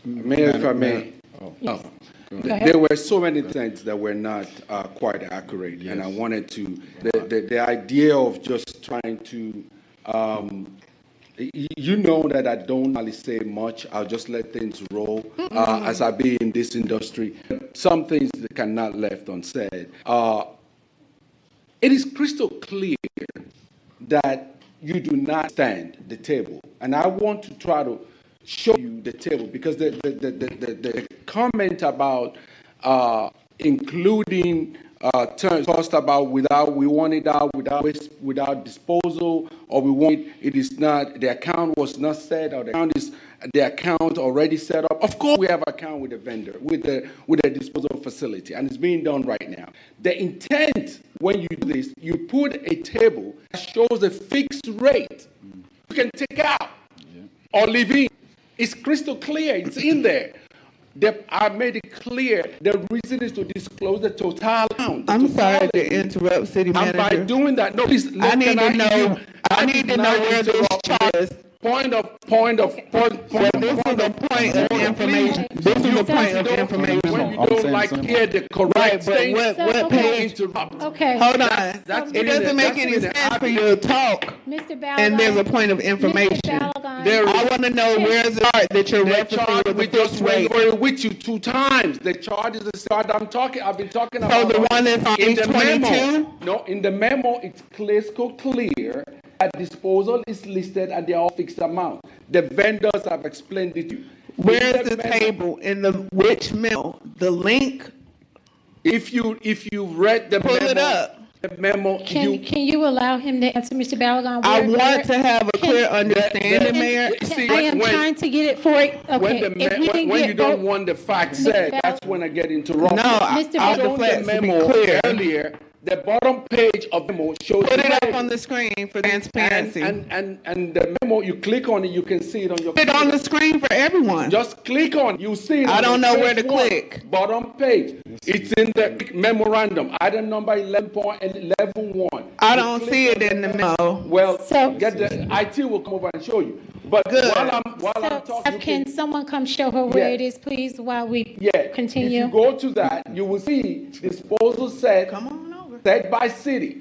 Mayor, if I may. Yes. There were so many things that were not quite accurate, and I wanted to, the idea of just trying to, you know that I don't really say much. I'll just let things roll as I be in this industry. Some things that cannot left unsaid. It is crystal clear that you do not stand the table, and I want to try to show you the table because the comment about including terms cost about we want it out without waste, without disposal, or we want it is not, the account was not set, or the account already set up. Of course we have account with the vendor, with the disposal facility, and it's being done right now. The intent when you do this, you put a table that shows a fixed rate you can take out or leave in. It's crystal clear. It's in there. I made it clear. The reason is to disclose the total amount. I'm sorry to interrupt, City Manager. And by doing that, no, please. I need to know where this chart is. Point of. This is a point of information. This is a point of information. When you don't like hear the correct thing, what page? Okay. Hold on. It doesn't make any sense for you to talk. Mr. Balagon. And there's a point of information. Mr. Balagon. I want to know where's the chart that you're referencing with we the just fixed went rate. over it with you 2 times. The chart is the chart I've been talking about. So the one that's on in page the 22? memo. No, in the memo, it's clear that disposal is listed at the all fixed amount. The vendors have explained it to you. Where's the table in the which memo? The link? If you read the Pull memo, it up. the memo, Can you allow him to answer, Mr. Balagon? I want to have a clear understanding, Mayor. See, I am when- trying to get it for it. when Okay, when you don't want the facts said, that's when I get interrupted. No, I Mr. want the showed the facts to be memo clear. earlier. The bottom page of the memo shows Put it the up table. on the screen for transparency. And the memo, you click on it, you can see it on your Put it on the computer. screen for everyone. Just click on it, you see it. I on don't the know where page to one, click. Bottom page. It's in the memorandum, item number 11.11.1. I don't see it in the memo. Well, So- get the IT will come over and show you. But Good. while I'm So, talking, you can someone come show her where Yeah. it is, please, while we yeah, continue? if you go to that, you will see disposal set. Come on over. Set by city.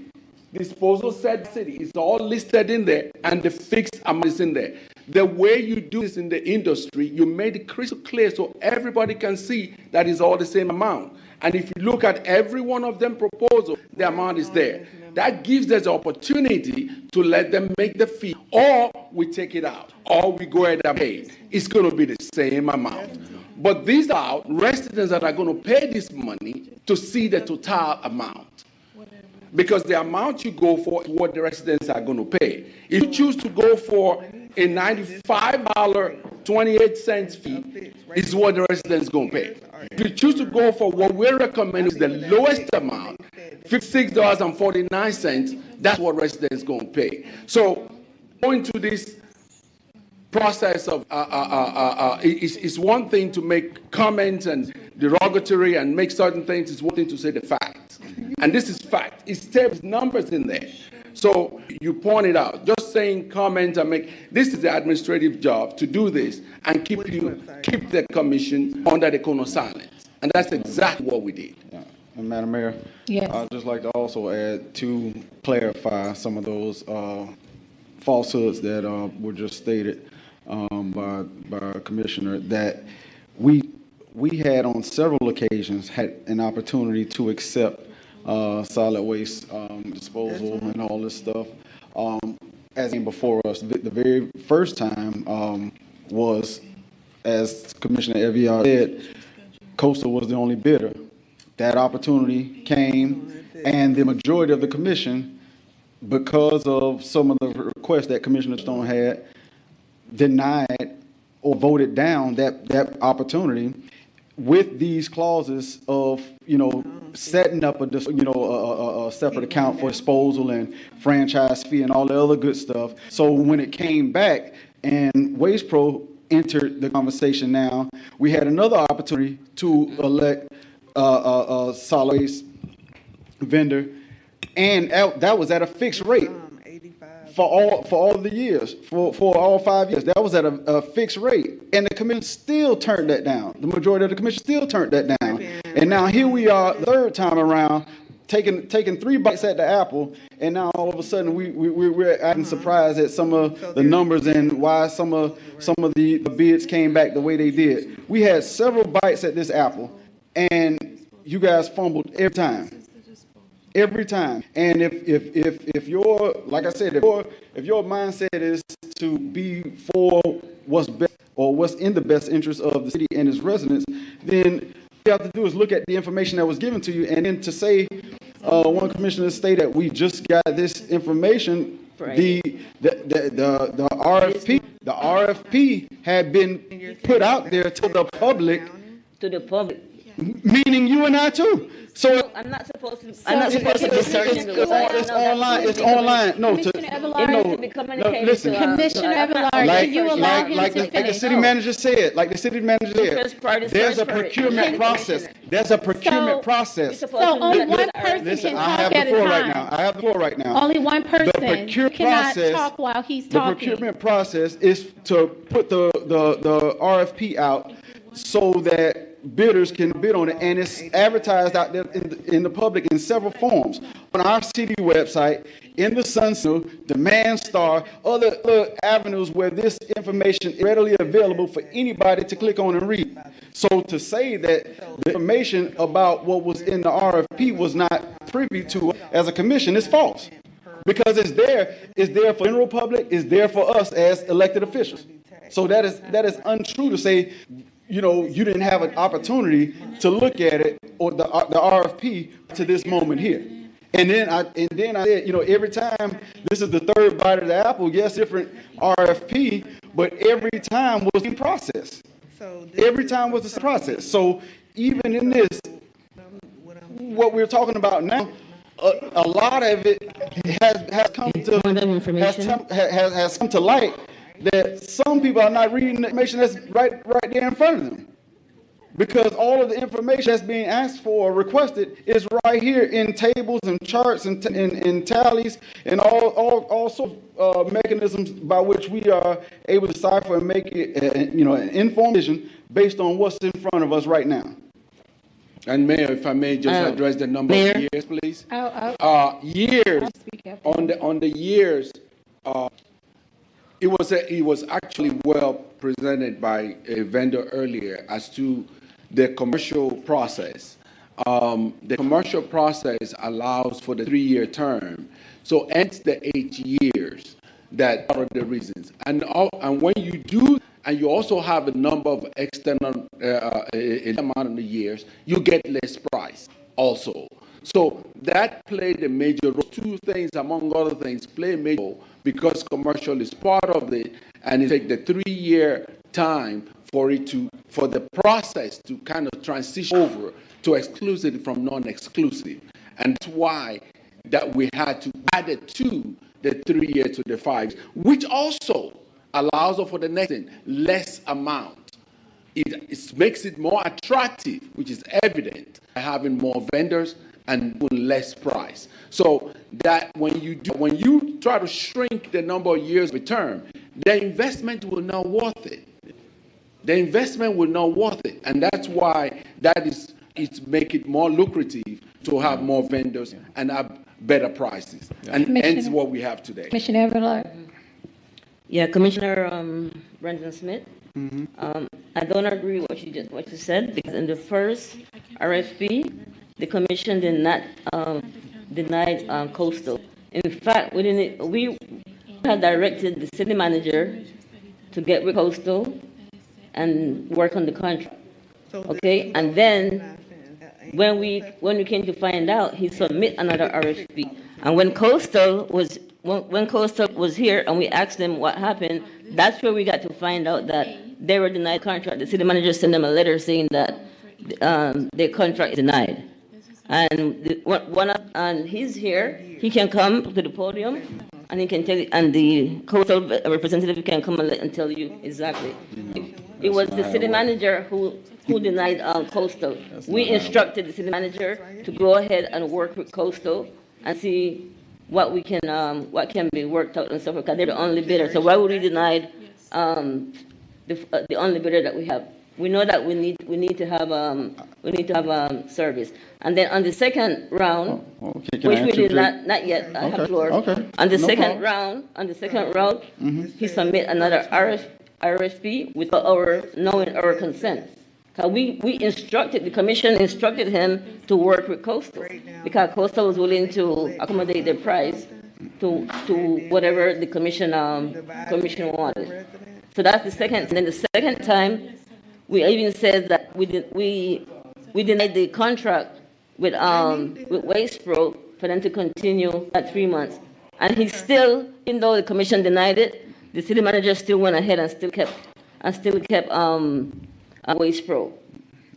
Disposal set city. It's all listed in there, and the fixed amount is in there. The way you do this in the industry, you made it crystal clear so everybody can see that it's all the same amount. And if you look at every one of them proposal, the amount is there. That gives us the opportunity to let them make the fee, or we take it out, or we go ahead and pay. It's going to be the same amount. But these are residents that are going to pay this money to see the total amount. Because the amount you go for is what the residents are going to pay. If you choose to go for a $95.28 fee, is what the residents going to pay. If you choose to go for what we're recommending is the lowest amount, $56.49, that's what residents going to pay. So going to this process of it's one thing to make comments and derogatory and make certain things. It's one thing to say the facts, and this is fact. It's numbers in there. So you pointed out, just saying comments and make this is the administrative job to do this and keep the commission under the cone of silence, and that's exactly what we did. And Madam Mayor, Yes. I'd just like to also add to clarify some of those falsehoods that were just stated by Commissioner, that we had on several occasions had an opportunity to accept solid waste disposal and all this stuff as in before us. The very first time was, as Commissioner Eviar said, Coastal was the only bidder. That opportunity came, and the majority of the commission, because of some of the requests that Commissioner Stone had, denied or voted down that opportunity with these clauses of, setting up a separate account for disposal and franchise fee and all the other good stuff. So when it came back and Waste Pro entered the conversation now, we had another opportunity to elect a solid waste vendor, and that was at a fixed rate. for all the years, for all 5 years. That was at a fixed rate. And the commission still turned that down. The majority of the commission still turned that down. And now here we are, third time around, taking 3 bites at the apple, and now all of a sudden we're acting surprised at some of the numbers and why some of the bids came back the way they did. We had several bites at this apple, and you guys fumbled every time. Every time. And if your, like I said, if your mindset is to be for what's best or what's in the best interest of the city and its residents, then you have to do is look at the information that was given to you, and then to say, one commissioner stated that we just got this information. The RFP had been put out there to the public, meaning you and I too. So I'm not supposed to. I'm not supposed to be searching. it's online. It's online. No, Commissioner Evalari, listen. Commissioner Evalari, can you allow him to the finish? city manager said, First part is there's a first part. procurement process. There's a procurement process. So only one person Listen, can I have talk at the a floor right now. time. I have the floor right now. Only one person. You procurement cannot process- talk while he's The talking. procurement process is to put the RFP out so that bidders can bid on it, and it's advertised out there in the public in several forms. On our city website, in the Sun Signal, Demand Star, other avenues where this information is readily available for anybody to click on and read. So to say that the information about what was in the RFP was not privy to as a commission is false. Because it's there for general public, it's there for us as elected officials. So that is untrue to say, you didn't have an opportunity to look at it or the RFP to this moment here. And then I said, every time, this is the third bite of the apple, yes, different RFP, but every time was in process. Every time was a process. So even in this, what we're talking about now, a lot of it has come to light that some people are not reading the information that's right there in front of them. Because all of the information that's being asked for or requested is right here in tables and charts and tallies and all sorts of mechanisms by which we are able to decipher and make it, an informed decision based on what's in front of us right now. And Mayor, if I may just address the number of years, please. Years, on the years, it was actually well presented by a vendor earlier as to the commercial process. The commercial process allows for the 3-year term, so ends the 8 years. That are the reasons. And when you do, and you also have a number of external amount of the years, you get less price also. So that played a major role. 2 things, among other things, play a major role because commercial is part of it, and it takes the 3-year time for the process to kind of transition over to exclusive from non-exclusive. And that's why that we had to add it to the 3 years to the 5 years, which also allows for the next thing, less amount. It makes it more attractive, which is evident by having more vendors and less price. So that when you try to shrink the number of years of term, the investment will not worth it. The investment will not worth it, and that's why it's make it more lucrative to have more vendors and have better prices, and hence what we have today. Commissioner Evalari. Yeah, Commissioner Brendan Smith. I don't agree with what you said, because in the first RFP, the commission did not deny coastal. In fact, we had directed the city manager to get with coastal and work on the contract. Okay, and then when we came to find out, he submit another RFP. And when coastal was here and we asked them what happened, that's where we got to find out that they were denied contract. The city manager sent them a letter saying that their contract is denied. And he's here. He can come to the podium and he can tell you, and the coastal representative can come and tell you exactly. It was the city manager who denied coastal. We instructed the city manager to go ahead and work with coastal and see what can be worked out and stuff, because they're the only bidder. So why would we deny the only bidder that we have? We know that we need to have service. And then on the second round, Okay, can I which we ask you did not yet have Okay, floor. okay. On the No second problem. round, he submit another RFP without knowing our consent. So the commission instructed him to work with Coastal, because Coastal was willing to accommodate their price to whatever the commission wanted. So that's the second. And then the second time, we even said that we denied the contract with Waste Pro for them to continue at 3 months. And he still, even though the commission denied it, the city manager still went ahead and still kept Waste Pro.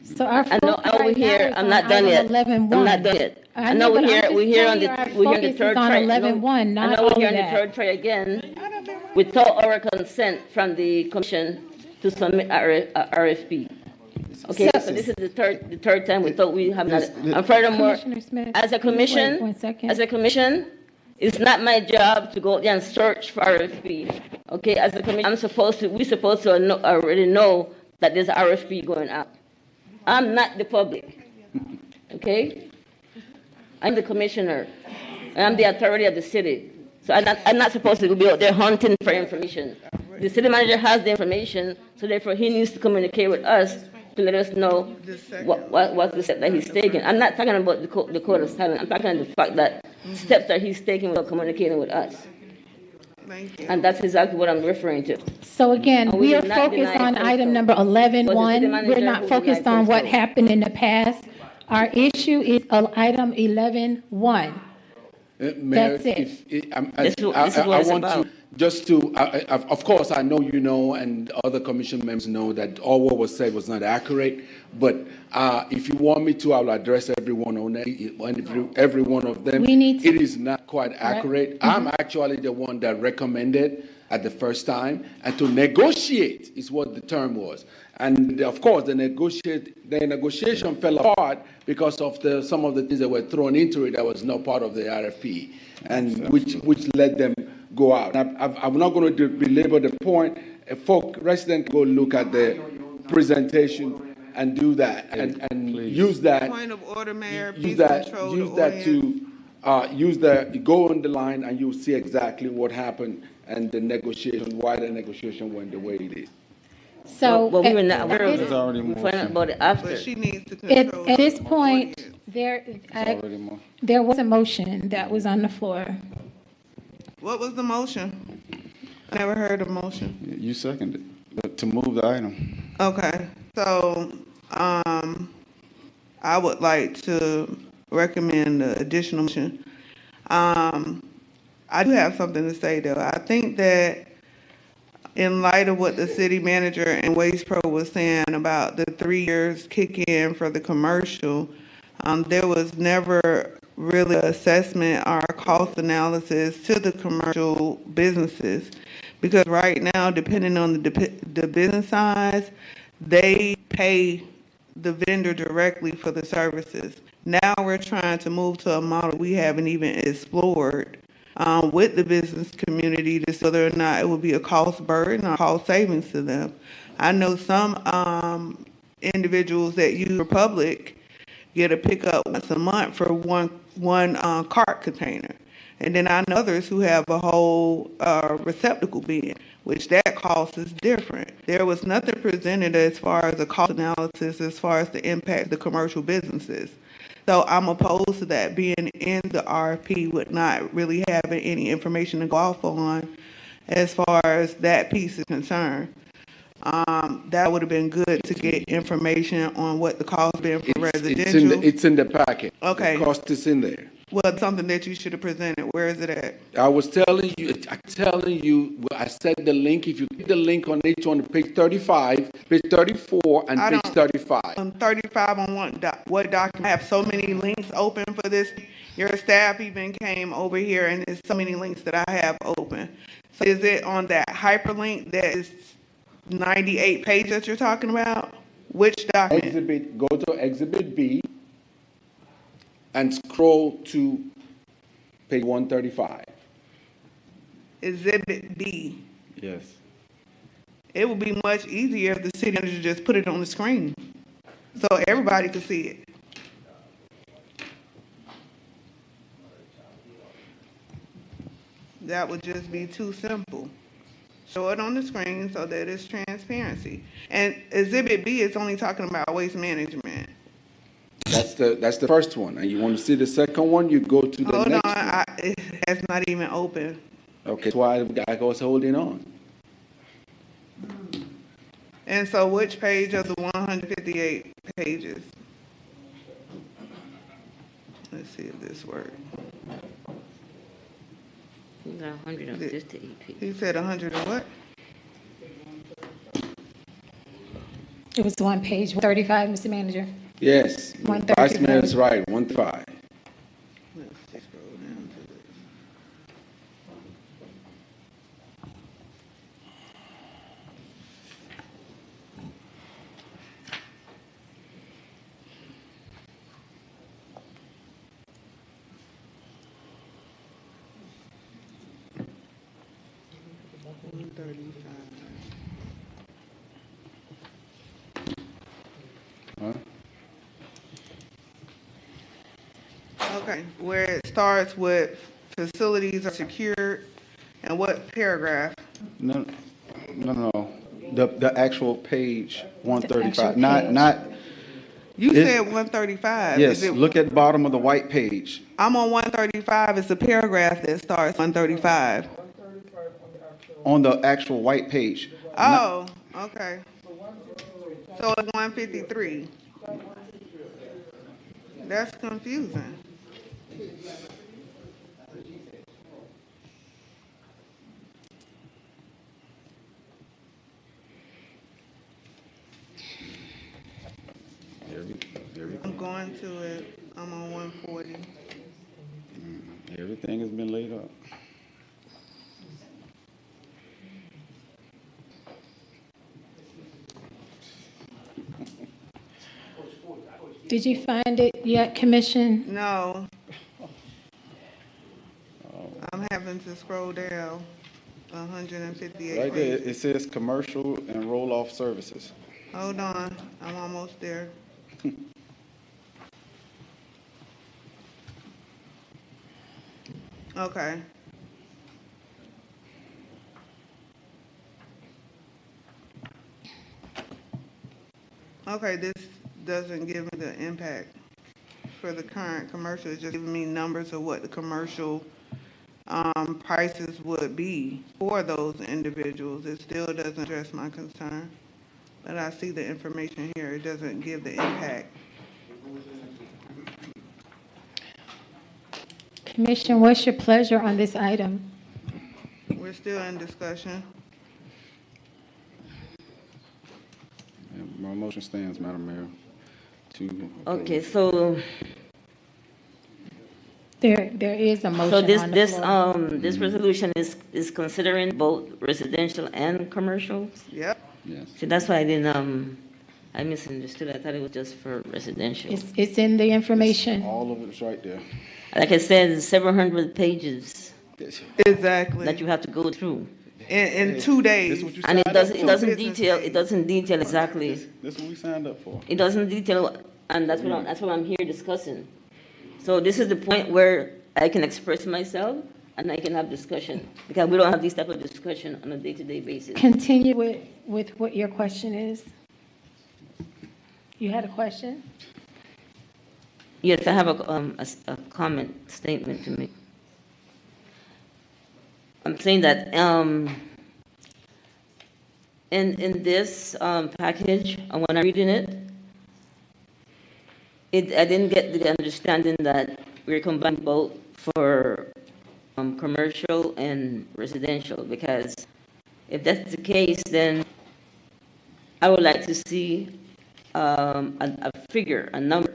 So our I know focus over right now here, is I'm on not done item yet. 11.1. I'm not done yet. I know but I'm we're here just on the telling you we're our here on the focus third is on try. 11.1, I not know all we're here of on the that. third try again, without our consent from the commission to submit our RFP. Okay, so this is the third time we thought we have not. And furthermore, Commissioner Smith, as a please wait commission, 1 second. it's not my job to go out there and search for RFP. Okay, as a commission, we're supposed to already know that there's an RFP going out. I'm not the public. Okay? I'm the commissioner. And I'm the authority of the city. So I'm not supposed to be out there hunting for information. The city manager has the information, so therefore he needs to communicate with us to let us know what's the step that he's taking. I'm not talking about the code of silence. I'm talking about the fact that steps that he's taking without communicating with us. Thank you. And that's exactly what I'm referring to. So again, And we we are did not focused deny on Coastal. item number Was the city 11.1. manager We're not who focused denied on what Coastal? happened in the past. Our issue is item 11.1. Mayor, That's it. This is what I it's want about. to, just to, of course, I know you know, and other commission members know that all what was said was not accurate, but if you want me to, I'll address every one of them. We need to- It is not quite accurate. I'm actually the one that recommended at the first time, and to negotiate is what the term was. And of course, the negotiation fell apart because of some of the things that were thrown into it that was not part of the RFP, and which led them go out. I'm not going to belabor the point. Residents go look at the presentation and do that, and use that. Point of order, Mayor, Use please that. control the Use that audience. to go on the line, and you'll see exactly what happened and the negotiation, why the negotiation went the way it is. So Well, we were not at aware of this- it. already We found out about it after. But she needs to At control. at this the point, audience. Already more. there was a motion that was on the floor. What was the motion? I never heard a motion. You seconded to move the item. Okay, so, I would like to recommend the additional motion. I do have something to say though. I think that in light of what the city manager and Waste Pro was saying about the 3 years kick in for the commercial, there was never really an assessment or cost analysis to the commercial businesses. Because right now, depending on the business size, they pay the vendor directly for the services. Now we're trying to move to a model we haven't even explored with the business community to see whether or not it will be a cost burden or cost savings to them. I know some individuals that use Republic get a pickup once a month for one cart container. And then I know others who have a whole receptacle bin, which that cost is different. There was nothing presented as far as a cost analysis as far as the impact of the commercial businesses. So I'm opposed to that being in the RFP with not really having any information to go off on as far as that piece is concerned. That would have been good to get information on what the cost been for residential. It's in the packet. Okay. The cost is in there. Well, something that you should have presented. Where is it at? I said the link, if you click the link on each one, page 35, page 34, and I page don't- 35. On 35 on what document? I have so many links open for this. Your staff even came over here and there's so many links that I have open. So is it on that hyperlink that is 98 pages that you're talking about? Which document? Go to Exhibit B and scroll to page 135. Exhibit B. Yes. It would be much easier if the city manager just put it on the screen, so everybody could see it. That would just be too simple. Show it on the screen so that it's transparency. And Exhibit B is only talking about waste management. That's the first one. And you want to see the second one, you go to the Hold on, next one. it has not even opened. Okay, that's why the guy goes holding on. And so which page of the 158 pages? Let's see if this works. We got 158 people. He said 100 and what? It was one page, 35, Mr. Manager. Yes, Vice 135. Mayor is right, 135. Let's see, scroll down to it. Huh? Okay, where it starts with facilities are secured, and what paragraph? No, no. The actual page, 135, actual not, page. not, You It- said 135. yes, Is it- look at the bottom of the white page. I'm on 135. It's the paragraph that starts 135. On the actual white page. Oh, okay. So it's 153. That's confusing. I'm going to it. I'm on 140. Everything has been laid out. Did you find it yet, Commission? No. I'm having to scroll down 158 Right there, pages. it says commercial and roll-off services. Hold on, I'm almost there. Okay. Okay, this doesn't give me the impact for the current commercial. It's just giving me numbers of what the commercial prices would be for those individuals. It still doesn't address my concern. But I see the information here. It doesn't give the impact. Commission, what's your pleasure on this item? We're still in discussion. And my motion stands, Madam Mayor, to approve. Okay, so, There is a so motion this, on the this, floor. this resolution is considering both residential and commercial? Yep. Yes. See, that's why I didn't, I misunderstood. I thought it was just for residential. It's in the information. All of it's right there. Like I said, it's several hundred pages Exactly. that you have to go through. In 2 This days. is what you And it signed up doesn't, it for. doesn't Business detail, days. it doesn't detail exactly. This is what we signed up for. It doesn't detail, and that's what I'm here discussing. So this is the point where I can express myself and I can have discussion, because we don't have this type of discussion on a day-to-day basis. Continue with what your question is. You had a question? Yes, I have a comment statement to make. I'm saying that, in this, package, when I'm reading it, I didn't get the understanding that we're combining both for, commercial and residential, because if that's the case, then I would like to see, a figure, a number.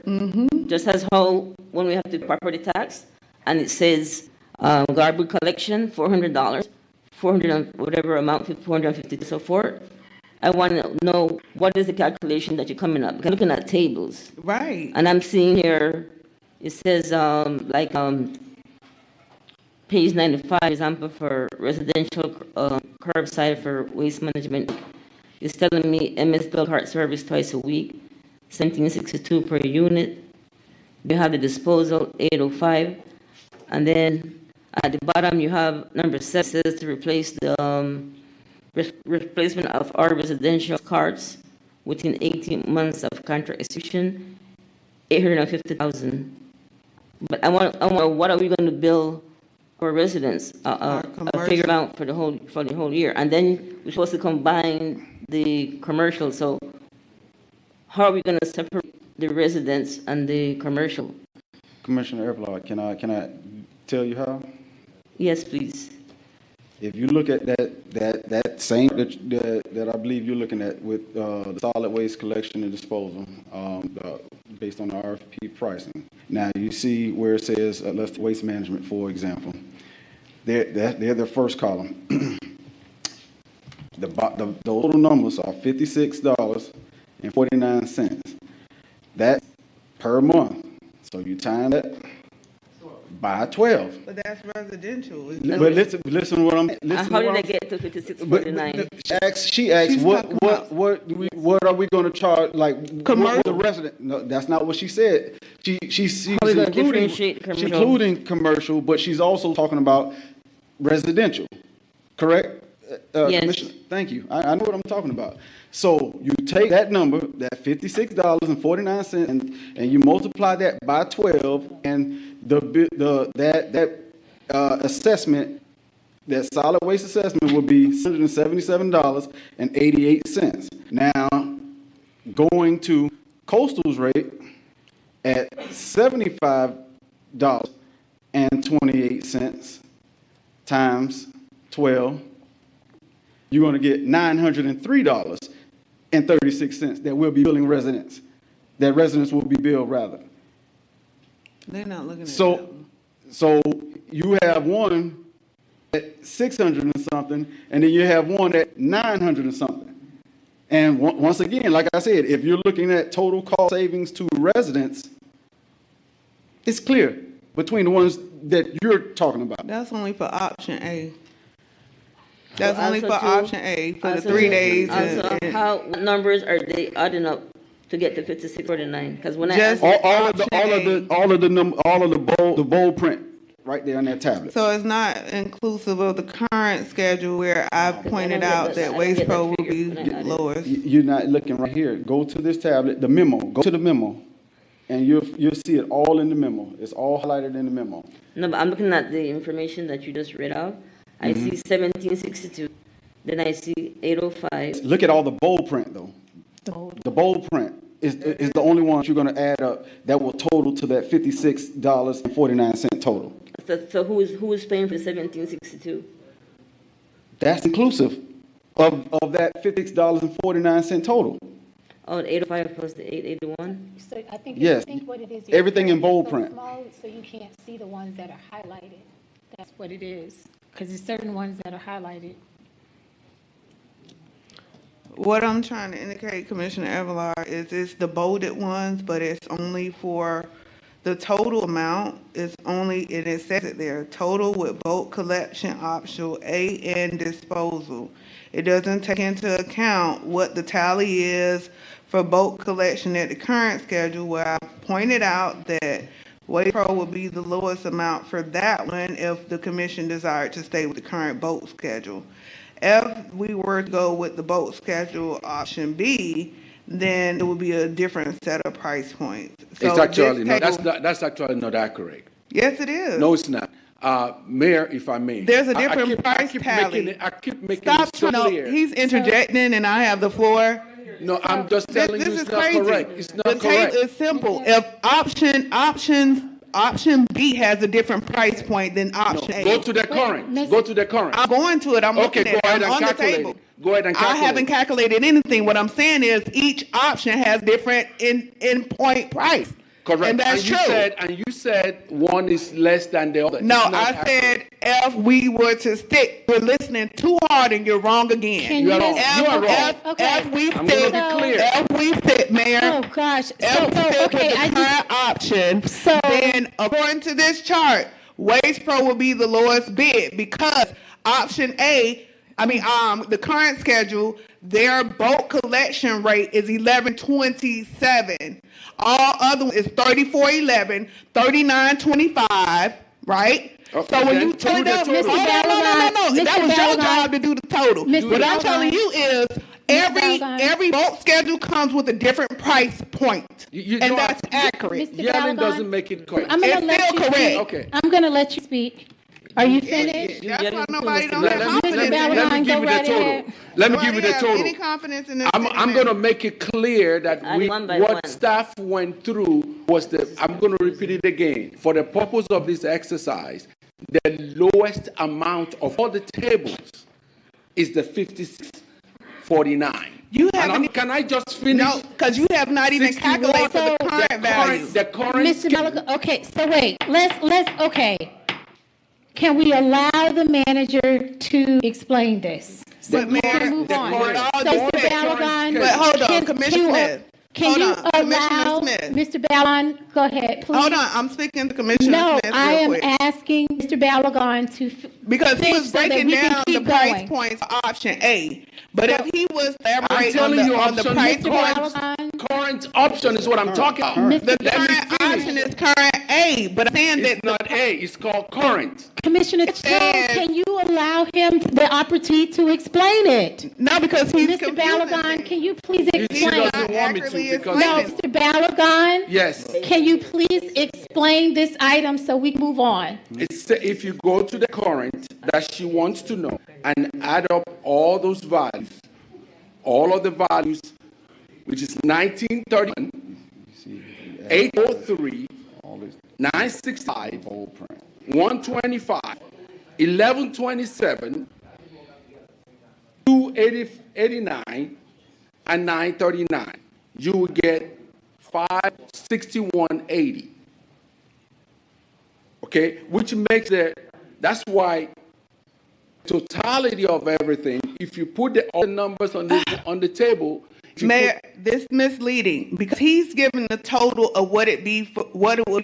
Just as how, when we have the property tax, and it says, garbage collection, $400, 400 and whatever amount, 450, so forth. I want to know, what is the calculation that you're coming up? Because I'm looking at tables, Right. and I'm seeing here, it says, page 95, example for residential curbside for waste management, is telling me MS bill cart service twice a week, 1762 per unit. You have the disposal, 805. And then at the bottom, you have number 7 says to replace the replacement of our residential carts within 18 months of contract execution, 850,000. But I want what are we going to bill for residents? A figure amount for the whole year, and then we're supposed to combine the commercial. So how are we going to separate the residents and the commercial? Commissioner Everard, can I tell you how? Yes, please. If you look at that same that I believe you're looking at with the solid waste collection and disposal, based on the RFP pricing. Now you see where it says let's waste management, for example. They're the first column. The total numbers are $56.49. That's per month. So you time that by 12. But that's residential. But listen to what I'm. How did I get to 5649? She asked, She's talking about- what are we going to charge? Like Commercial. what the resident? No, that's not what she said. She's How are we gonna including differentiate she's commercial? including commercial, but she's also talking about residential. Correct? Yes. Commissioner? Thank you. I know what I'm talking about. So you take that number, that $56.49, and you multiply that by 12, and that assessment, that solid waste assessment would be $177.88. Now, going to Coastal's rate at $75.28 times 12, you're going to get $903.36 that will be billing residents. That residents will be billed rather. They're not looking at So you have one at 600 and something, and then you have one at 900 and something. And once again, like I said, if you're looking at total cost savings to residents, it's clear between the ones that you're talking about. That's only for option A. That's Also only for too- option A, for the Also 3 too- days. Also, and- what numbers are they adding up to get to 5649? Because when I Just- asked, All of the bold print right there on that tablet. So it's not inclusive of the current schedule where I've pointed I don't out get that that Waste Pro will figure be when I added. lowest. You're not looking right here. Go to this tablet, the memo. Go to the memo, and you'll see it all in the memo. It's all highlighted in the memo. no, but I'm looking at the information that you just read out. I Mm-hmm. see 1762, then I see 805. Look at all the bold print though. The bold print is the only one you're going to add up that will total to that $56.49 total. So who is paying for the 1762? That's inclusive of that $56.49 total. Oh, the 805 plus the 881? So I think, Yes. I think what it is. Everything in it's bold so print. small, so you can't see the ones that are highlighted. That's what it is, because there's certain ones that are highlighted. What I'm trying to indicate, Commissioner Everard, is it's the bolded ones, but it's only for the total amount is only, and it says it there, total with bulk collection optional A and disposal. It doesn't take into account what the tally is for bulk collection at the current schedule, where I pointed out that Waste Pro will be the lowest amount for that one if the commission desired to stay with the current bulk schedule. If we were to go with the bulk schedule option B, then it would be a different set of price points. So It's actually, this no, table- that's actually not accurate. Yes, it is. No, it's not. Mayor, if I may. There's a I different keep- price tally. I keep making Stop, it so no, clear. he's interjecting and I have the floor. No, I'm just This telling you this it's is not crazy. correct. It's The not correct. table is simple. If option B has a different price point than option A. Go to the current. Go to the current. I'm going to it. I'm Okay, looking go at ahead it. I'm and on the calculate table. it. Go ahead and I calculate. haven't calculated anything. What I'm saying is each option has different in point price. Correct. And that's true. You said one is less than the other. No, It's not I accurate. said if we were to stick, you're listening too hard and you're wrong again. Can You are you wrong. just- You are wrong. Okay. If we I'm stick, gonna be clear. if we stick, Mayor. Oh, gosh. If we stick Okay, with the I just, current option, then according to this chart, Waste Pro will be the lowest bid because option A, the current schedule, their bulk collection rate is 11.27. All other is 34.11, 39.25, right? Okay, So when then you do tell the them, total. no, Mr. that was your Balaban. job to do the total. Mr. What I'm Balaban. telling you is Balaban. every bulk schedule comes with a different price point, You and know, that's accurate. Mr. Yelling Balaban. doesn't make it correct. I'm gonna It's let still you correct. speak. Okay. I'm gonna let you speak. Are you finished? You That's getting why too nobody much don't to have that. confidence in Balaban, it. Let me go give you the right total. ahead. Let me Nobody give you the have total. Any confidence in this? I'm going to make it clear that And one by what one. staff went through was I'm going to repeat it again. For the purpose of this exercise, the lowest amount of all the tables is the 56.49. You And haven't- can I just finish? No, because you have not even 61, calculated for the current value. The current Mr. schedule- Malaga, okay, so wait, okay. Can we allow the manager to explain this? So But we Mayor, can move the on. current- So all Mr. due Balaban. But hold on, can Commissioner you- Smith. Can Hold you on, Commissioner allow, Smith. Mr. Balaban, go ahead, please. Hold on, I'm speaking to Commissioner No, Smith I real am quick. asking Mr. Balaban to. Because he finish was so that breaking we can down the keep price going. points for option A. But if he was I'm elaborating telling you, on the option price Mr. points, Balaban. current option is what I'm talking about. Mr. the Let me current option finish. is current A, but I'm saying It's that not A, it's called current. Commissioner Cho, says- can you allow him the opportunity to explain it? no, because he's Mr. confusing Balaban, things. can you please She explain? doesn't want me to accurately because. No, explain Mr. Balaban, Yes. can you please explain this item so we can move on? It's if you go to the current that she wants to know and add up all those values, all of the values, which is 1931, 803, 965, 125, 1127, 289, and 939. You will get 561.80. Okay, which makes that's why totality of everything, if you put all the numbers on the table, if you Mayor, this misleading because he's giving the total of what it would be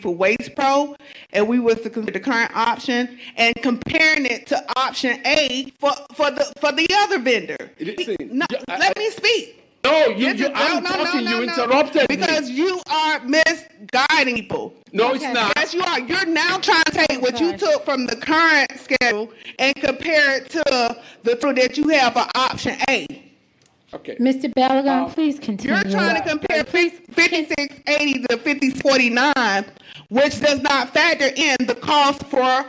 for Waste Pro, and we was to consider the current option and comparing it to option A for the other vendor. Listen, No, let me speak. I'm No, talking, you interrupted because me. you are misguiding people. No, it's Okay. not. Yes, you are. You're now trying to take what you took from the current schedule and compare it to the total that you have for option A. Okay. Mr. Balaban, please continue. You're trying to compare 5680 to 5049, which does not factor in the cost for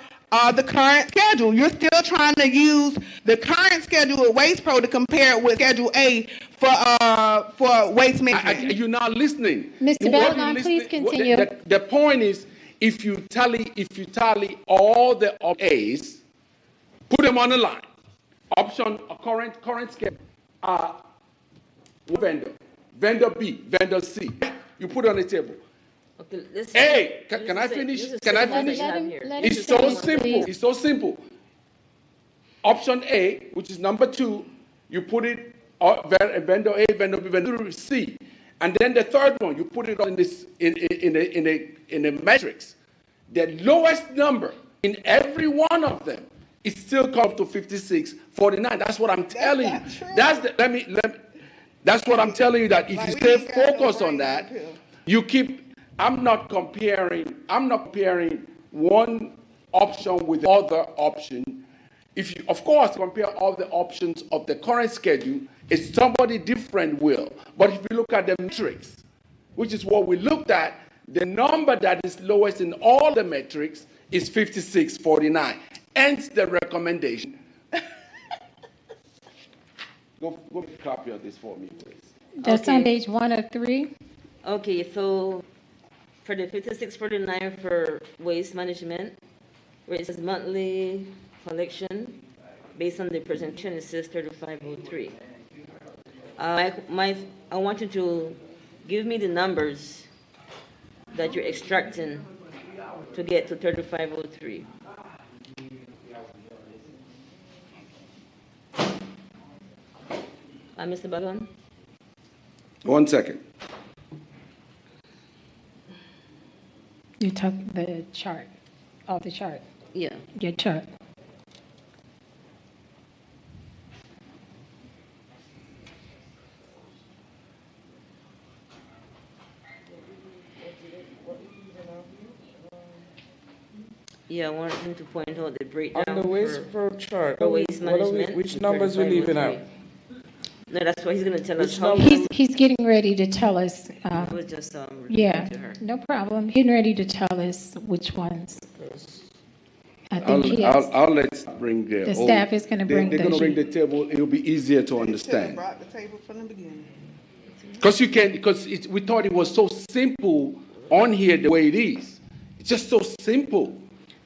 the current schedule. You're still trying to use the current schedule of Waste Pro to compare it with Schedule A for waste management. You're not listening. Mr. What Balaban, you please listen- continue. The point is, if you tally all the A's, put them on the line. Option current schedule. Vendor B, vendor C. You put it on the table. Okay, let's. Hey, can I finish? Can I finish? Let him It's so finish, simple. please. It's so simple. Option A, which is number 2, you put it vendor A, vendor B, vendor C, and then the third one you put it on this in a matrix. The lowest number in every one of them is still come to 56.49. That's what I'm telling you. not true. That's what I'm telling you. That if you we stay ain't got no focused on brain that, up here. you keep. I'm not comparing one option with the other option. If you, of course, compare all the options of the current schedule, it's somebody different will. But if you look at the metrics, which is what we looked at, the number that is lowest in all the metrics is 56.49. Hence the recommendation. Go make a copy of this for me, please. That's on Okay. page 103. Okay, so for the 5649 for waste management, where it says monthly collection, based on the presentation, it says 3503. I want you to give me the numbers that you're extracting to get to 3503. Mr. Bagan? 1 second. You took the chart. off the chart, Yeah. your chart. Yeah, I wanted him to point out the breakdown On the waste for, pro chart, for waste management. which the numbers we leaving out? 3503. No, that's what he's gonna tell us Which how. number? He's getting ready to tell us, I was just, yeah, referring to her. no problem. Getting ready to tell us which ones. I think he I'll, has, I'll let bring the. the staff is gonna bring They're gonna bring the, the table, it'll be easier to Should have understand. brought the table from the beginning. Because you can, because we thought it was so simple on here the way it is. It's just so simple.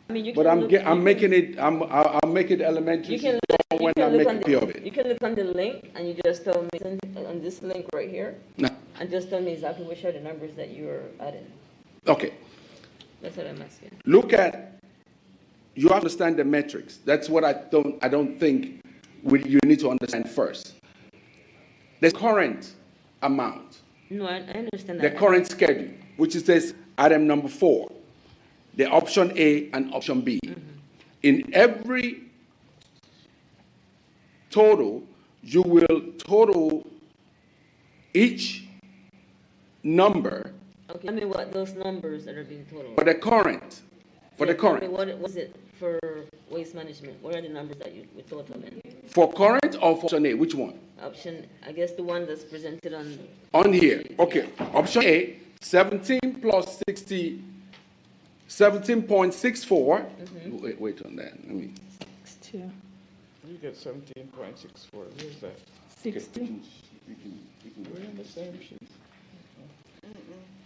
I mean, you But can I'm, look- get, I'm you making it, I'll make it elementary. You can so look, you when can I look make on a copy of the, it. you can look on the link and you just tell me, on this link right here, No. and just tell me exactly which are the numbers that you're adding. Okay, That's what I'm asking. look at, you understand the metrics. That's what I don't think you need to understand first. The current amount, No, I understand the that. current schedule, which is this item number 4, the option A and option B. In every total, you will total each number Okay, tell me what those numbers that are being totaled. for the current, Yeah, tell me what was it for waste management? What are the numbers that you would total in? For current or for option A, which one? Option, I guess the one that's presented on, On here, okay, option A, 17 plus 60, 17.64. Wait on that, let me. 62, You get 17.64, where's that? 60. We're on the same sheet.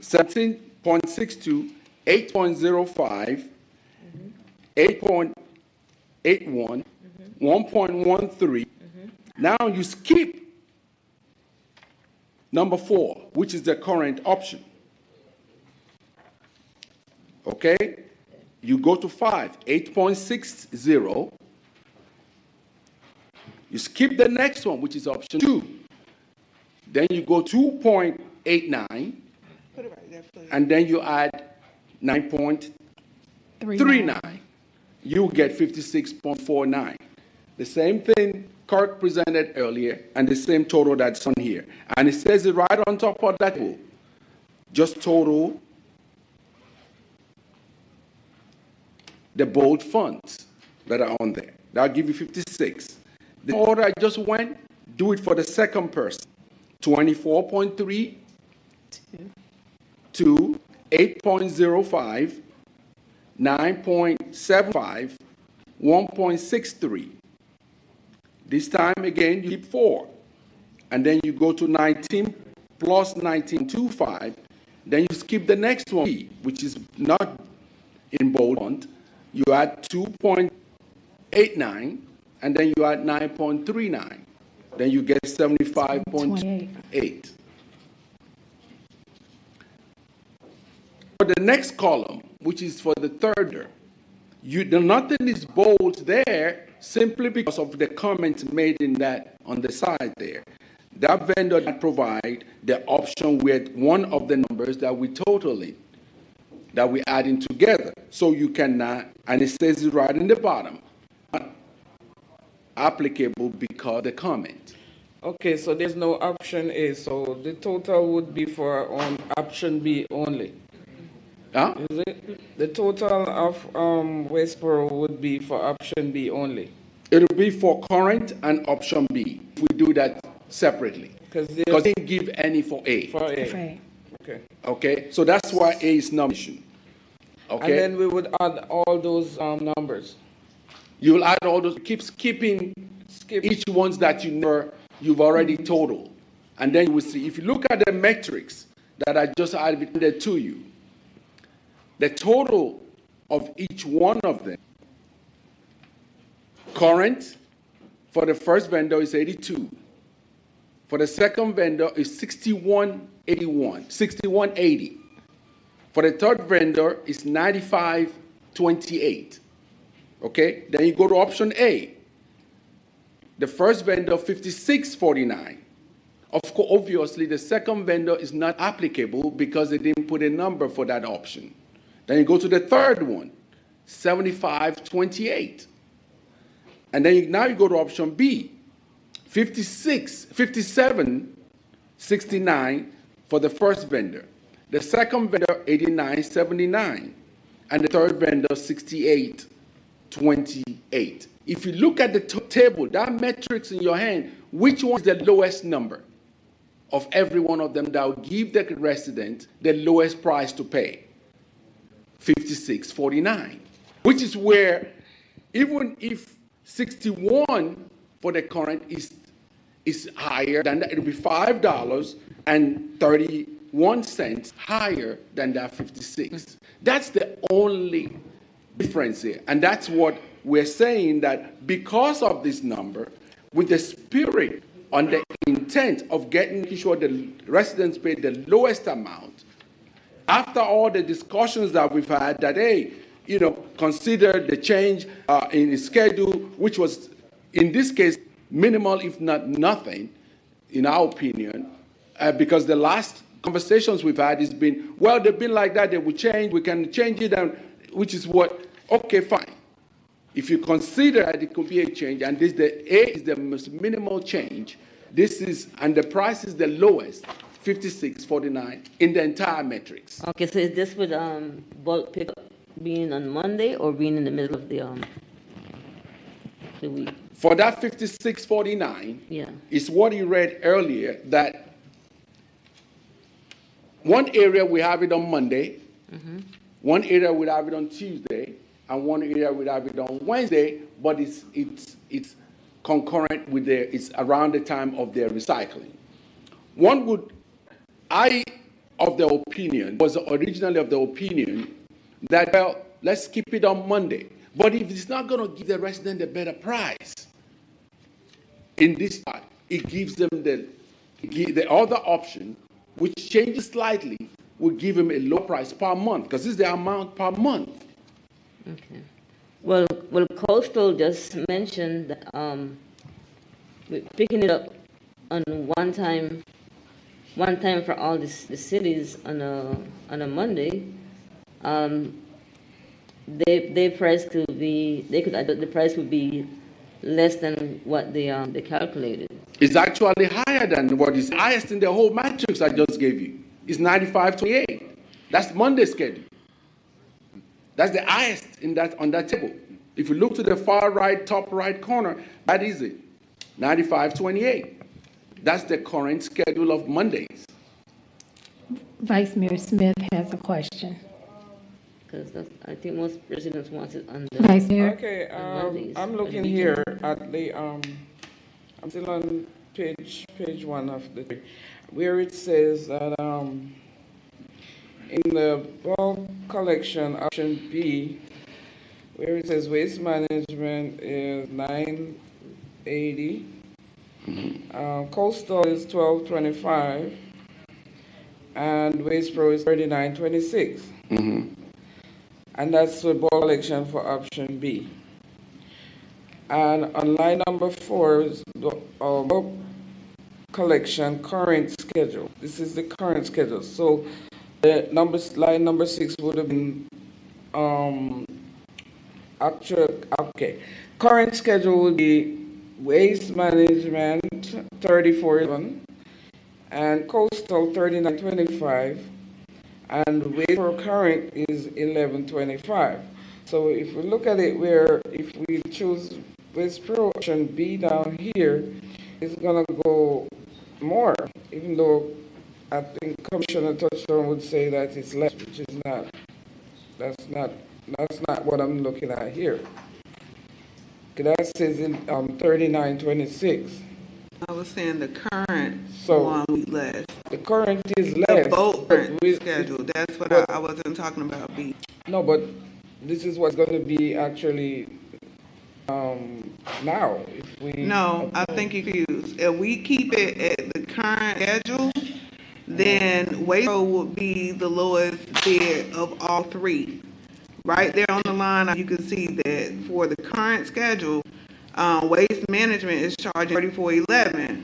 17.62, 8.05, 8.81, 1.13. Now you skip number 4, which is the current option. Okay? You go to 5, 8.60. You skip the next one, which is option 2. Then you go 2.89, Put it right there, please. and then you add 9.39. You get 56.49. The same thing Kirk presented earlier, and the same total that's on here. And it says it right on top of that table. Just total the bold funds that are on there. That'll give you 56. The order I just went, do it for the second person. 24.3 to 8.05, 9.75, 1.63. This time again, you keep 4. And then you go to 19 plus 19.25. Then you skip the next one, which is not in bold font. You add 2.89, and then you add 9.39. Then you get 75.8. For the next column, which is for the third, nothing is bold there simply because of the comments made in that on the side there. That vendor that provide the option with one of the numbers that we totaling, that we adding together. So you cannot, and it says it right in the bottom, not applicable because the comment. Okay, so there's no option A, so the total would be for option B only. Huh? Is it? The total of Waste Pro would be for option B only. It'll be for current and option B. If we do that separately. Because they didn't give any for A. For A. Right. Okay. Okay, so that's why A is not mentioned. And Okay, then we would add all those numbers. you'll add all those, keep skipping Skip. each ones that you've already totaled. And then you will see, if you look at the metrics that I just added to you, the total of each one of them, current for the first vendor is 82. For the second vendor is 6180. For the third vendor is 9528. Okay? Then you go to option A. The first vendor 5649. Of course, obviously the second vendor is not applicable because they didn't put a number for that option. Then you go to the third one, $75.28. And then now you go to option B, $57.69 for the first vendor. The second vendor, $89.79. And the third vendor, $68.28. If you look at the table, that metrics in your hand, which one is the lowest number of every one of them that will give the resident the lowest price to pay? $56.49, which is where even if 61 for the current is higher than that, it'll be $5.31 higher than that 56. That's the only difference here. And that's what we're saying, that because of this number, with the spirit on the intent of making sure the residents pay the lowest amount, after all the discussions that we've had, that, hey, consider the change in the schedule, which was, in this case, minimal, if not nothing, in our opinion, because the last conversations we've had has been, well, they've been like that, they will change, we can change it, and which is what, okay, fine. If you consider that it could be a change, and this, the A is the most minimal change, this is, and the price is the lowest, $56.49 in the entire matrix. Okay, so is this with bulk pickup being on Monday or being in the middle of the week? For that $56.49, Yeah. is what you read earlier, that one area we have it on Monday, one area we have it on Tuesday, and one area we have it on Wednesday, but it's concurrent with it's around the time of their recycling. Was originally of the opinion that, well, let's keep it on Monday. But if it's not going to give the resident a better price, in this part, it gives them the other option, which changes slightly, will give them a low price per month, because this is the amount per month. Okay. Well, Coastal just mentioned that we're picking it up on one time for all the cities on a Monday. The price would be less than what they calculated. It's actually higher than what is highest in the whole matrix I just gave you. It's $95.28. That's Monday's schedule. That's the highest on that table. If you look to the far right, top right corner, that is it. $95.28. That's the current schedule of Mondays. Vice Mayor Smith has a question. Because I think most residents want it on the Vice Mayor? Okay, Mondays, I'm looking here at the, I'm still on page 1 of the, where it says that in the bulk collection, option B, where it says waste management is $9.80, coastal is $12.25, and Waste Pro is $39.26. And that's the bulk collection for option B. And on line number 4 is the bulk collection current schedule. This is the current schedule. So the line number 6 would have been current schedule would be waste management 34.11 and coastal 39.25, and waste for current is 11.25. So if we look at it, if we choose Waste Pro option B down here, it's gonna go more, even though I think Commissioner Touchstone would say that it's less, which is not. That's not what I'm looking at here. That says in 39.26. I was saying the current So- one we less. The current is less. The boat but we- schedule, that's what but- I wasn't talking about, B. No, but this is what's going to be actually now. If we No, I think you're confused. If we keep it at the current schedule, then Waste Pro would be the lowest bid of all three. Right there on the line, you can see that for the current schedule, Waste Management is charging $34.11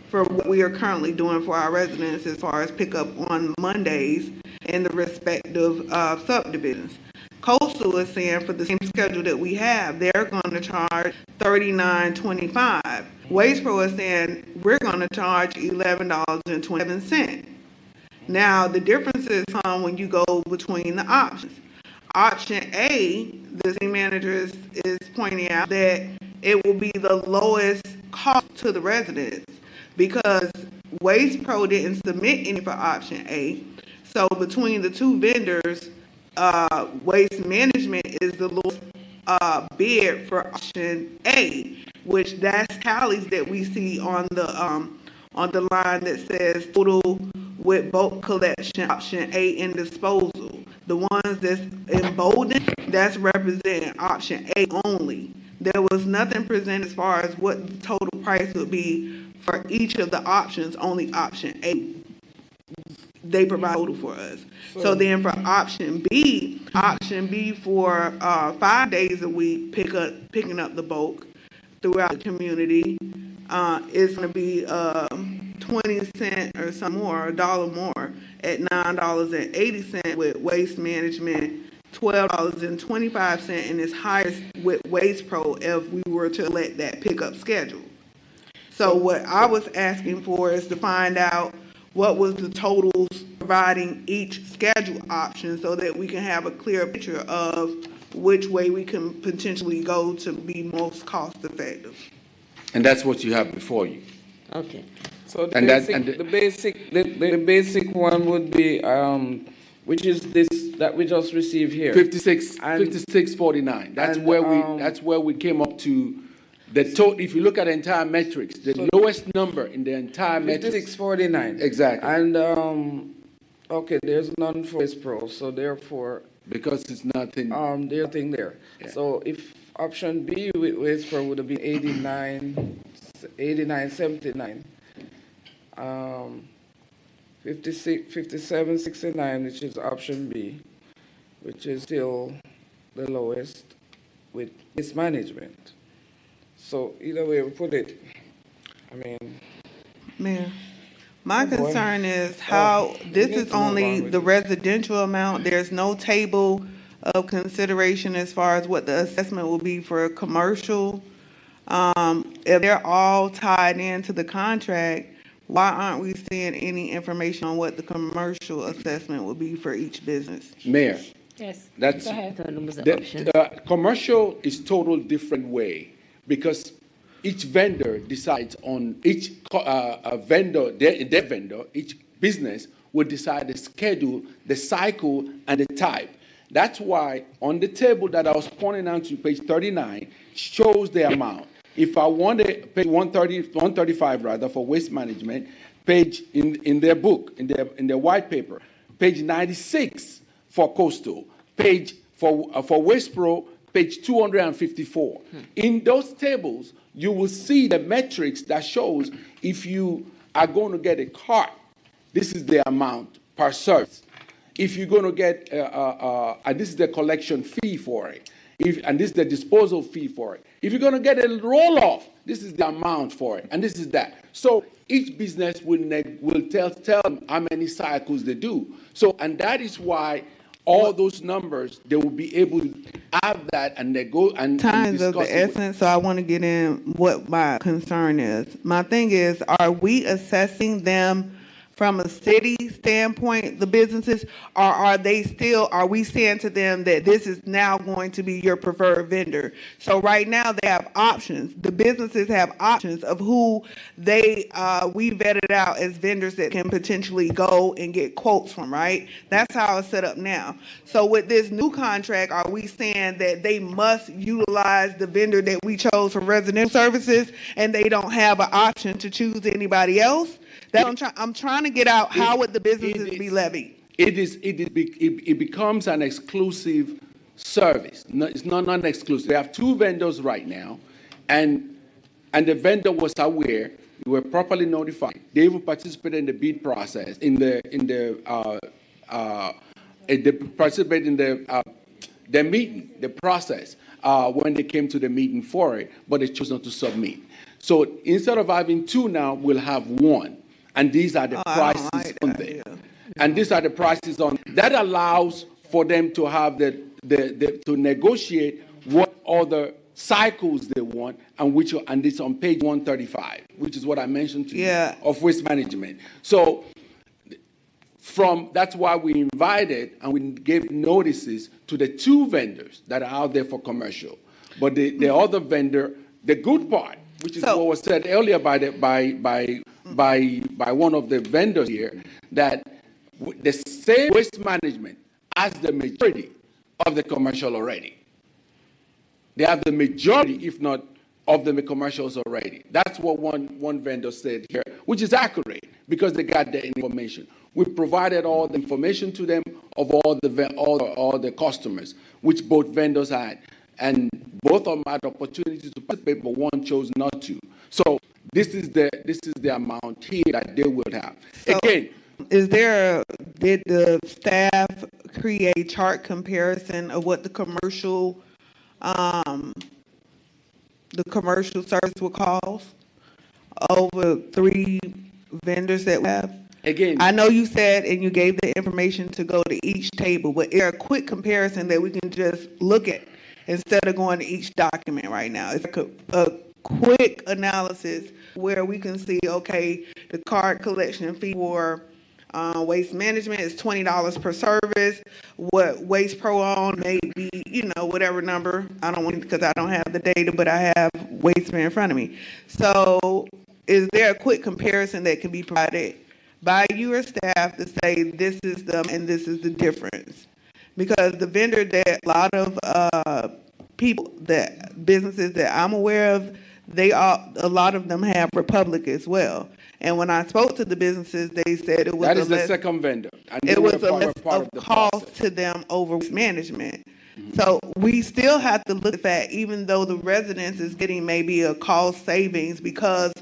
for what we are currently doing for our residents as far as pickup on Mondays in the respective subdivisions. Coastal is saying for the same schedule that we have, they're going to charge $39.25. Waste Pro is saying we're going to charge $11.27. Now, the differences come when you go between the options. Option A, the city manager is pointing out that it will be the lowest cost to the residents because Waste Pro didn't submit any for option A. So between the two vendors, Waste Management is the lowest bid for option A, which that's tallies that we see on the line that says total with bulk collection, option A and disposal. The ones that's emboldened, that's representing option A only. There was nothing presented as far as what the total price would be for each of the options, only option A. They provide total for us. So then for option B for 5 days a week, picking up the bulk throughout the community, is going to be 20 cents or some more, $1 more at $9.80 with Waste Management, $12.25, and it's highest with Waste Pro if we were to let that pickup schedule. So what I was asking for is to find out what was the totals providing each schedule option so that we can have a clear picture of which way we can potentially go to be most cost effective. And that's what you have before you. Okay. So And the basic one would be, which is this that we just received here. 56.49. That's where we came up to the total. If you look at the entire metrics, the lowest number in the entire metrics. 56.49. Exactly. And okay, there's none for Waste Pro, so therefore Because it's nothing. there's nothing there. Yeah. So if option B with Waste Pro would have been 89.79. 57.69, which is option B, which is still the lowest with Waste Management. So either way we put it, I mean, Mayor, my Oh, boy. concern is how, this need is to move only on with the this. residential amount. There's no table of consideration as far as what the assessment will be for commercial. If they're all tied into the contract, why aren't we seeing any information on what the commercial assessment will be for each business? Mayor, Yes, that's, go ahead. Third was the the, option. commercial is total different way because each vendor decides on each vendor, their vendor, each business will decide the schedule, the cycle, and the type. That's why on the table that I was pointing out to, page 39, shows the amount. If I wanted page 135 rather for Waste Management, page in their book, in their white paper, page 96 for Coastal, page for Waste Pro, page 254. In those tables, you will see the metrics that shows if you are going to get a cart, this is the amount per service. If you're going to get, and this is the collection fee for it, and this is the disposal fee for it. If you're going to get a roll-off, this is the amount for it, and this is that. So each business will tell them how many cycles they do. So, and that is why all those numbers, they will be able to have that, and they go and Time is discuss of the it with- essence, so I want to get in what my concern is. My thing is, are we assessing them from a city standpoint, the businesses, or are we saying to them that this is now going to be your preferred vendor? So right now they have options. The businesses have options of who we vetted out as vendors that can potentially go and get quotes from, right? That's how it's set up now. So with this new contract, are we saying that they must utilize the vendor that we chose for residential services and they don't have an option to choose anybody else? I'm trying to get out, how would the businesses be levied? It becomes an exclusive service. No, it's not non-exclusive. They have two vendors right now, and the vendor was aware. They were properly notified. They even participated in the bid process. They participated in the meeting, the process when they came to the meeting for it, but they chose not to submit. So instead of having two now, we'll have one. And these are the prices like on that, there. yeah. And these are the prices on that allows for them to have the to negotiate what other cycles they want, and it's on page 135, which is what I mentioned to Yeah. you, of waste management. So that's why we invited and we gave notices to the 2 vendors that are out there for commercial. But the other vendor, the good part, which is So- what was said earlier by one of the vendors here, that the same waste management as the majority of the commercial already. They have the majority, if not of the commercials already. That's what one vendor said here, which is accurate because they got the information. We provided all the information to them of all the customers, which both vendors had, and both of them had opportunities to participate, but one chose not to. So this is the amount here that they will have. So- Again, Did the staff create chart comparison of what the commercial service would cost over 3 vendors that we have? again, I know you said, and you gave the information to go to each table, but is there a quick comparison that we can just look at instead of going to each document right now? It's like a quick analysis where we can see, okay, the card collection fee for waste management is $20 per service. What Waste Pro on may be, whatever number. I don't want, because I don't have the data, but I have Waste in front of me. So is there a quick comparison that can be provided by your staff to say this is them and this is the difference? Because the vendor that a lot of businesses that I'm aware of, a lot of them have Republic as well. And when I spoke to the businesses, they said it was that is the second vendor. And they it was were a less part of the cost process. to them over management. So we still have to look at that, even though the residents is getting maybe a cost savings because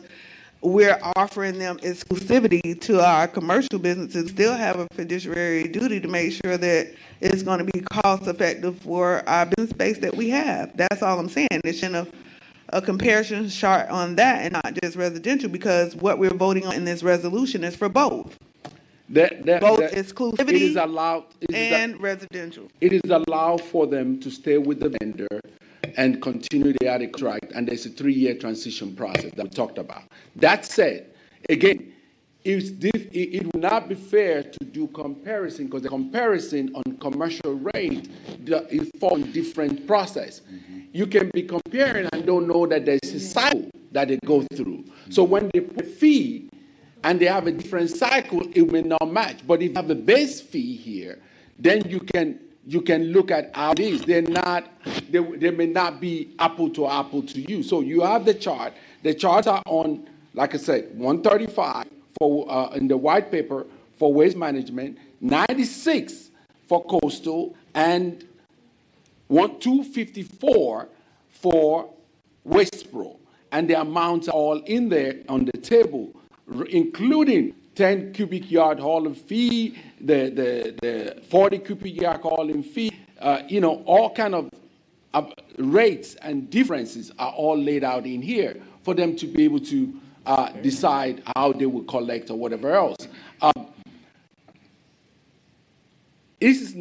we're offering them exclusivity to our commercial businesses, still have a fiduciary duty to make sure that it's going to be cost effective for our business space that we have. That's all I'm saying. It's in a comparison chart on that and not just residential, because what we're voting on in this resolution is for both. Both exclusivity it is allowed, and residential. it is allowed for them to stay with the vendor and continue the other contract, and there's a 3-year transition process that we talked about. That said, again, it would not be fair to do comparison, because the comparison on commercial rate is for a different process. You can be comparing and don't know that there's a cycle that they go through. So when they put a fee and they have a different cycle, it may not match. But if you have a base fee here, then you can look at how it is. They may not be apple to apple to you. So you have the chart. The charts are on, like I said, 135 for in the white paper for waste management, 96 for coastal, and 254 for Waste Pro. And the amounts are all in there on the table, including 10 cubic yard hauling fee, the 40 cubic yard hauling fee, all kind of rates and differences are all laid out in here for them to be able to decide how they will collect or whatever else. This is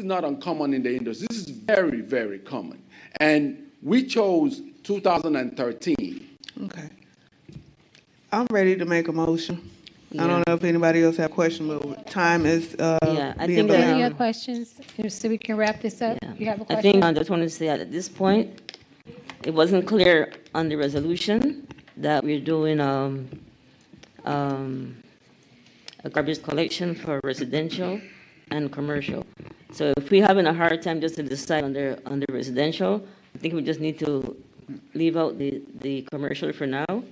not uncommon in the industry. This is very, very common. And we chose 2013. Okay. I'm ready to make a motion. I don't know if anybody else have questions, but time is Yeah, I being think that, Any other questions? So we can wrap this up? Yeah. You have a I question? think I just wanted to say that at this point, it wasn't clear on the resolution that we're doing a garbage collection for residential and commercial. So if we're having a hard time just to decide on the residential, I think we just need to leave out the commercial for now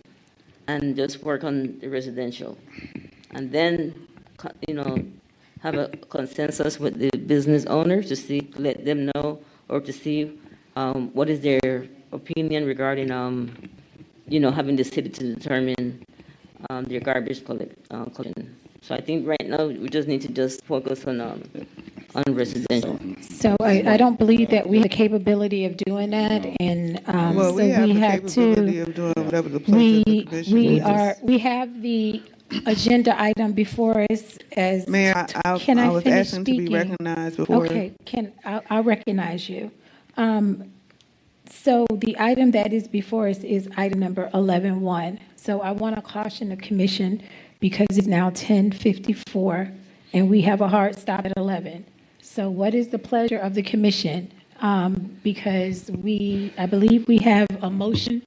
and just work on the residential. And then, have a consensus with the business owners to let them know, or to see what is their opinion regarding, having the city to determine their garbage collection. So I think right now, we just need to just focus on residential. So I don't believe that we have the capability of doing that, and Well, so we have we the have capability to, of doing whatever the pleasure of the commission is. we have the agenda item before us as. Mayor, Can I I was finish asking to be speaking? recognized before. Okay, I'll recognize you. So the item that is before us is item number 11-1. So I want to caution the commission because it's now 10:54 and we have a hard stop at 11. So what is the pleasure of the commission? Because I believe we have a motion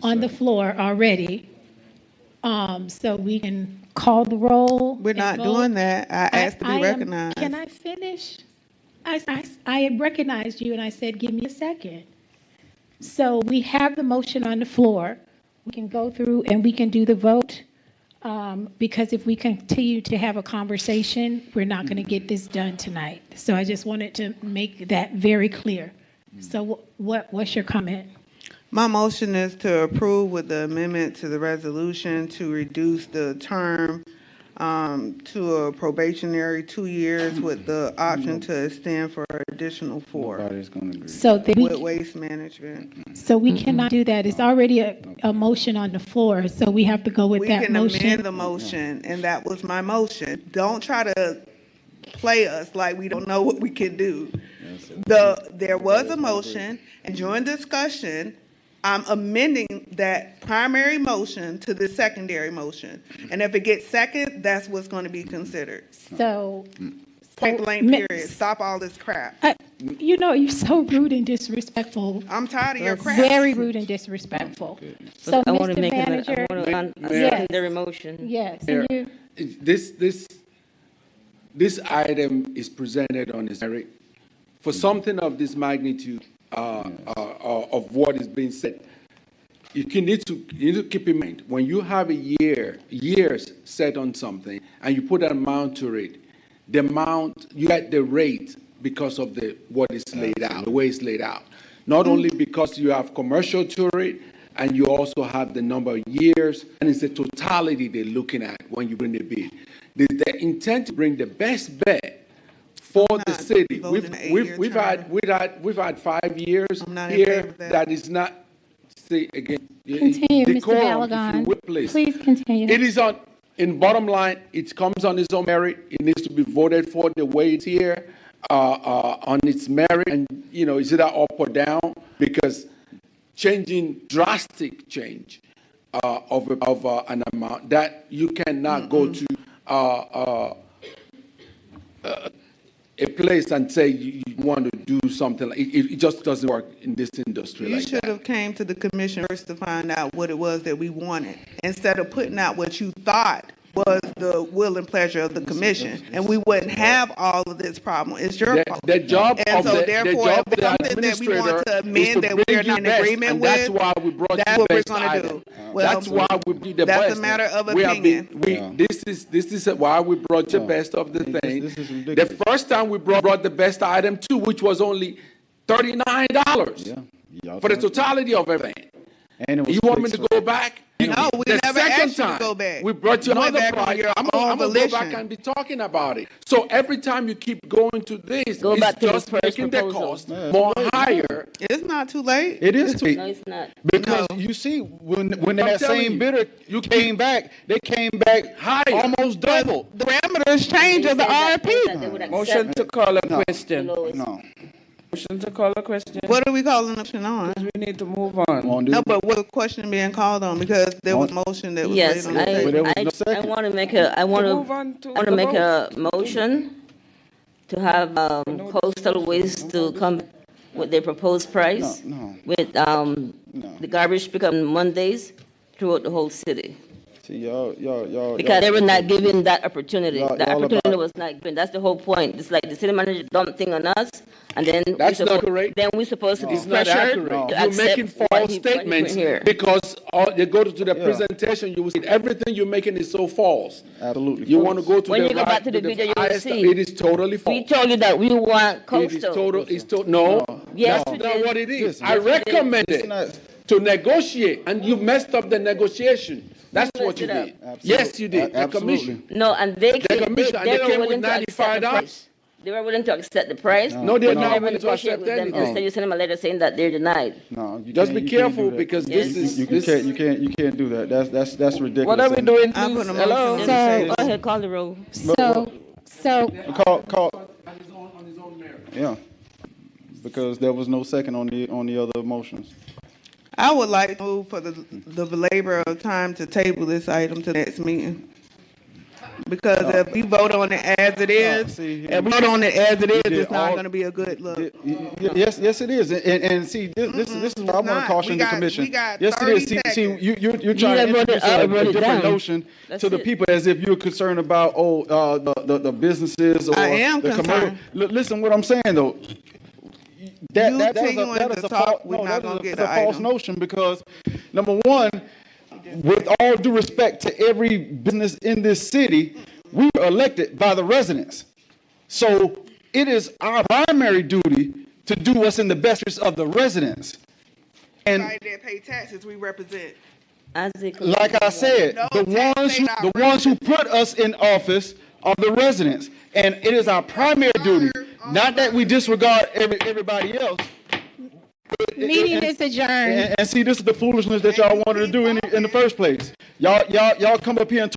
on the floor already. So we can call the roll. We're and not vote. doing that. I asked to be I am- recognized. Can I finish? I recognized you and I said, give me a second. So we have the motion on the floor. We can go through and we can do the vote. Because if we continue to have a conversation, we're not going to get this done tonight. So I just wanted to make that very clear. So what's your comment? My motion is to approve with the amendment to the resolution to reduce the term to a probationary 2 years with the option to extend for additional 4 Nobody's gonna agree. So that with we, waste management. so we cannot do that. It's already a motion on the floor, so we have to go with We that can amend motion. the motion, and that was my motion. Don't try to play us like we don't know what we can do. There was a motion, and during discussion, I'm amending that primary motion to the secondary motion. And if it gets second, that's what's going to be considered. So. Point blank, Miss- period. Stop all this crap. You know, you're so rude and disrespectful. I'm tired of your crap. Very rude and disrespectful. So, I want to Mr. make Manager, a Yes. secondary motion. yes, Mayor, you, this item is presented on its merit. For something of this magnitude, of what is being said, you need to keep in mind, when you have years set on something, and you put an amount to it, the amount, you get the rate because of what is laid out, the way it's laid out. Not only because you have commercial to it, and you also have the number of years, and it's the totality they're looking at when you bring the bid. The intent to bring the best bet for the not city. voting an 8-year We've had 5 years I'm not in favor here of that. that is not, say again. continue, Mr. decorum, if you Balagon. will, please. Please continue. It is in bottom line, it comes on its own merit. It needs to be voted for the way it's here, on its merit. And, is it up or down? Because drastic change of an amount that you cannot go to a place and say you want to do something. It just doesn't work in this industry You like should that. have came to the commission first to find out what it was that we wanted, instead of putting out what you thought was the will and pleasure of the commission, and we wouldn't have all of this problem. It's your fault. The job And of so the therefore, job if of the something that we want administrator to is amend to that we bring are you not in best, agreement and with, that's why we brought that's you what we're best gonna item. do. Well, That's why we did the that's a best. matter of We have been- opinion. This is why we brought the best of the thing. This is The ridiculous. first time we brought the best item too, which was only $39 Yeah. Y'all for the trying- totality of everything. And it was You want me fixed to go back? No, we The never second asked you to time, go back. We brought you You went another back on price. your I'm own gonna go back volition. and be talking about it. So every time you keep going to this, Go it's back to the just first making the proposal. cost more higher. It's not too late. It is too. No, it's not. Because No. you see, when I'm that telling same you, bidder you came back, they came back Higher. almost double. The parameters change They of the said that- RFP. that they would accept Motion to call a the question. lowest. No. Motion to call a question. What are we calling the motion on? We need to move on. Won't do No, it. but what question being called on? Because there was motion that was Yes, laid on the But table. there was no I second. want to make a, I want To move on to to, I want the to make a vote. motion to have Coastal Waste to come with their proposed price. No. With the garbage pickup on Mondays throughout the whole city. See, y'all. Because they were not given that opportunity. Y'all- The y'all opportunity about- was not given. That's the whole point. It's like the city manager dumped thing on us, and then That's not correct. Then we're supposed to be It's not pressured accurate. to You're accept making what false he put statements here. because you go to the presentation, you will see everything you're making is so false. Absolutely. You want to go to When the you go right- back to the video, you will highest- see. It is totally false. We told you that we want It is coastal. total. No. Yes, that's we not did. what it is. Listen, I yes, we did. recommended It's not- to negotiate, and you messed up the negotiation. That's Who what you messed it did. up? Absolutely. Yes, you did. The Absolutely. commission. No, and they commission, and they were came with willing to accept the $95. price. They were willing to accept the price. No, they're but you not never willing to negotiate accept with them. anything. Instead, you send them a letter saying that they're denied. No, you Just can't- be you can't do careful that. because Yes. this is, You this, can't do that. That's ridiculous. What are we And- doing, I please? put a motion Hello? on the So- table. Go ahead, call the roll. So, Call, on his own merit. yeah, because there was no second on the other motions. I would like to move for the labor of time to table this item to the next meeting. Because if we vote on it as it is, see, if we vote on it as it is, did it's not all- gonna be a good look. Yes, it is, and see, this is what I want to not. caution We the got- commission. we got Yes, it is. 30 See, seconds. you're trying to done wrote it introduce up, a wrote it different down. notion That's to the it. people as if you're concerned about the businesses or I am the commercial. concerned. Listen, what I'm saying though. You That is continuing a to false, talk, we're no, not that gonna is get a the false item. notion because number one, with all due respect to every business in this city, we were elected by the residents. So it is our primary duty to do what's in the best interest of the residents. And Everybody that pay taxes, we represent. As a like I said, No, the ones who put us in office are the residents. And it is our primary duty, not that we disregard everybody else. meeting is adjourned. And see, this is the foolishness that y'all wanted to do in the first place. Y'all come up here and